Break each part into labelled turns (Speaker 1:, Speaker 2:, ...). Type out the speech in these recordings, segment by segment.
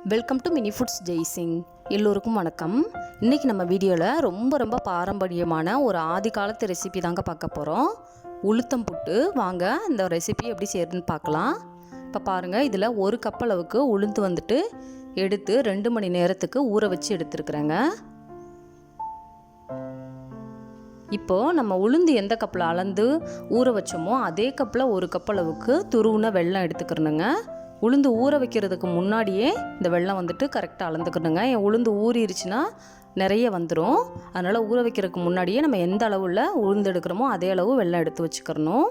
Speaker 1: Welcome to mini foods Jaisingh. எல்லோருக்கும் வணக்கம். இன்றைக்கி நம்ம வீடியோவில் ரொம்ப பாரம்பரியமான ஒரு ஆதி காலத்து ரெசிபி தாங்க பார்க்க போகிறோம். உளுத்தம் புட்டு. வாங்க இந்த ரெசிபி எப்படி செய்யறதுன்னு பார்க்கலாம். இப்போ பாருங்கள், இதில் ஒரு கப் அளவுக்கு உளுந்து வந்துட்டு எடுத்து 2 மணி நேரத்துக்கு ஊற வச்சு எடுத்துருக்குறேங்க. இப்போது நம்ம உளுந்து எந்த கப்பில் அளந்து ஊற வச்சோமோ அதே கப்பில் ஒரு கப் அளவுக்கு துருவுன வெல்லம் எடுத்துக்கிறணுங்க. உளுந்து ஊற வைக்கிறதுக்கு முன்னாடியே இந்த வெல்லம் வந்துட்டு கரெக்டாக அளந்துக்கணுங்க. என் உளுந்து ஊறிடுச்சுன்னா நிறைய வந்துடும். அதனால் ஊற வைக்கிறதுக்கு முன்னாடியே நம்ம எந்த அளவில் உளுந்து எடுக்கிறோமோ அதே அளவு வெல்லம் எடுத்து வச்சுக்கிறணும்.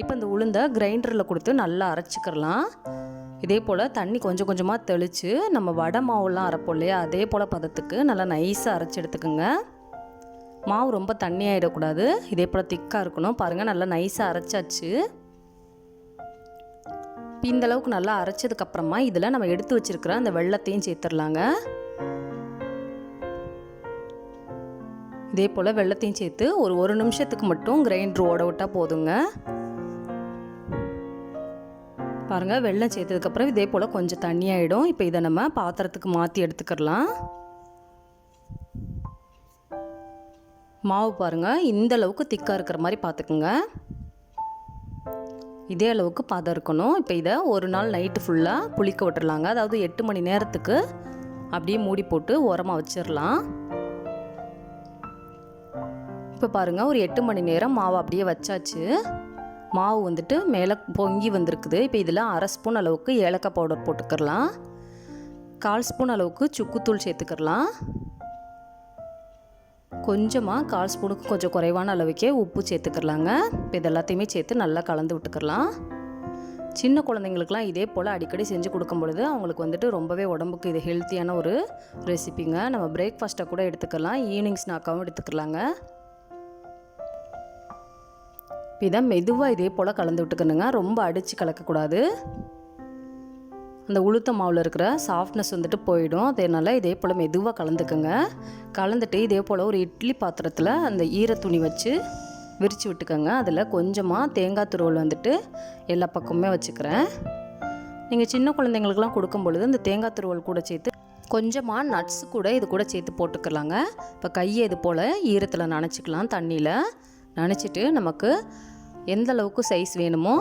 Speaker 1: இப்போ இந்த உளுந்தை கிரைண்டரில் கொடுத்து நல்லா அரைச்சிக்கிறலாம். இதே போல் தண்ணி கொஞ்சம் கொஞ்சமாக தெளித்து நம்ம வடை மாவுலாம் அரைப்போம் இல்லையா, அதே போல் பதத்துக்கு நல்லா நைஸாக அரைச்சி எடுத்துக்கோங்க. மாவு ரொம்ப தண்ணியாகிடக்கூடாது, இதே போல் திக்காக இருக்கணும். பாருங்கள், நல்லா நைஸாக அரைச்சாச்சு. இந்த அளவுக்கு நல்லா அரைச்சதுக்கப்புறமா இதில் நம்ம எடுத்து வச்சிருக்கிற அந்த வெல்லத்தையும் சேர்த்துடலாங்க. இதே போல் வெல்லத்தையும் சேர்த்து ஒரு நிமிஷத்துக்கு மட்டும் கிரைண்டர் ஓட விட்டால் போதுங்க. பாருங்கள், வெல்லம் சேர்த்ததுக்கப்புறம் இதே போல் கொஞ்சம் தண்ணியாகிடும். இப்போ இதை நம்ம பாத்திரத்துக்கு மாற்றி எடுத்துக்கிடலாம். மாவு பாருங்கள், இந்த அளவுக்கு திக்காக இருக்கிற மாதிரி பார்த்துக்குங்க. இதே அளவுக்கு பதம் இருக்கணும். இப்போ இதை ஒரு நாள் நைட்டு ஃபுல்லாக புளிக்க விட்டுறலாங்க. அதாவது 8 மணி நேரத்துக்கு அப்படியே மூடி போட்டு ஓரமாக வச்சிடலாம். இப்போ பாருங்கள், ஒரு 8 மணி நேரம் மாவு அப்படியே வச்சாச்சு. மாவு வந்துட்டு மேலே பொங்கி வந்திருக்குது. இப்போ இதில் 1/2 ஸ்பூன் அளவுக்கு ஏலக்காய் பவுடர் போட்டுக்கிறலாம். 1/4 ஸ்பூன் அளவுக்கு சுக்குத்தூள் சேர்த்துக்கிறலாம். கொஞ்சமாக 1/4 ஸ்பூனுக்கு கொஞ்சம் குறைவான அளவுக்கே உப்பு சேர்த்துக்கிறலாங்க. இப்போ இது எல்லாத்தையுமே சேர்த்து நல்லா கலந்து விட்டுக்கிறலாம். சின்ன குழந்தைங்களுக்குலாம் இதே போல் அடிக்கடி செஞ்சு கொடுக்கும் பொழுது அவங்களுக்கு வந்துட்டு ரொம்பவே உடம்புக்கு இது ஹெல்த்தியான ஒரு ரெசிபிங்க. நம்ம பிரேக்ஃபாஸ்ட்டாக கூட எடுத்துக்கலாம், ஈவினிங் ஸ்நாக்காகவும் எடுத்துக்கலாங்க. இதை மெதுவாக இதே போல் கலந்து விட்டுக்கணுங்க. ரொம்ப அடித்து கலக்கக்கூடாது. அந்த உளுத்த மாவில் இருக்கிற சாஃப்ட்னஸ் வந்துட்டு போயிடும். அதனால் இதே போல் மெதுவாக கலந்துக்குங்க. கலந்துட்டு இதே போல் ஒரு இட்லி பாத்திரத்தில் அந்த ஈரத்துணி வச்சு விரித்து விட்டுக்கோங்க. அதில் கொஞ்சமாக தேங்காய் துருவல் வந்துட்டு எல்லா பக்கமுமே வச்சுக்கிறேன். நீங்கள் சின்ன குழந்தைங்களுக்குலாம் கொடுக்கும் பொழுது இந்த தேங்காய் துருவல் கூட சேர்த்து கொஞ்சமாக நட்ஸ் கூட இது கூட சேர்த்து போட்டுக்கலாங்க. இப்போ கையை இது போல் ஈரத்தில் நனைச்சிக்கலாம். தண்ணியில் நனைச்சிட்டு நமக்கு எந்த அளவுக்கு சைஸ் வேணுமோ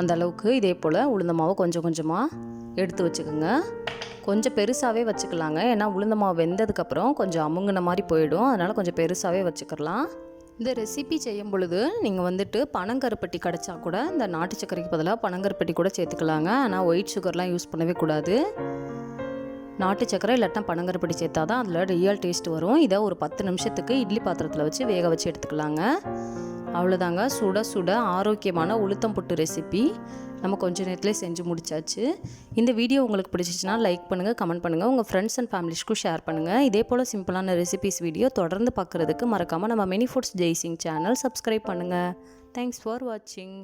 Speaker 1: அந்த அளவுக்கு இதே போல் உளுந்த மாவு கொஞ்சம் கொஞ்சமாக எடுத்து வச்சுக்கோங்க. கொஞ்சம் பெருசாகவே வச்சுக்கலாங்க. ஏன்னா உளுந்த மாவு வெந்ததுக்கப்புறம் கொஞ்சம் அமுங்கின மாதிரி போயிடும். அதனால் கொஞ்சம் பெருசாகவே வச்சுக்கலாம். இந்த ரெசிபி செய்யும் பொழுது நீங்கள் வந்துட்டு பனங்கருப்பட்டி கிடச்சா கூட இந்த நாட்டு சர்க்கரைக்கு பதிலாக பனங்கருப்பட்டி கூட சேர்த்துக்கலாங்க. ஆனால் ஒயிட் சுகர்லாம் யூஸ் பண்ணவே கூடாது. நாட்டு சர்க்கரை இல்லாட்டா பனங்கருப்பட்டி சேர்த்தா தான் அதில் ரியல் டேஸ்ட் வரும். இதை ஒரு 10 நிமிஷத்துக்கு இட்லி பாத்திரத்தில் வச்சு வேக வச்சு எடுத்துக்கலாங்க. அவ்வளோதாங்க, சுட சுட ஆரோக்கியமான உளுத்தம் புட்டு ரெசிபி நம்ம கொஞ்சம் நேரத்துலேயே செஞ்சு முடிச்சாச்சு. இந்த வீடியோ உங்களுக்கு பிடிச்சிச்சின்னா லைக் பண்ணுங்கள், கமெண்ட் பண்ணுங்கள், உங்கள் ஃப்ரெண்ட்ஸ் அண்ட் ஃபேமிலிஸ்க்கும் ஷேர் பண்ணுங்கள். இதே போல் சிம்பிளான ரெசிபிஸ் வீடியோ தொடர்ந்து பார்க்குறதுக்கு மறக்காமல் நம்ம mini foods Jaisingh channel subscribe பண்ணுங்கள். தேங்க்ஸ் ஃபார் வாட்சிங்.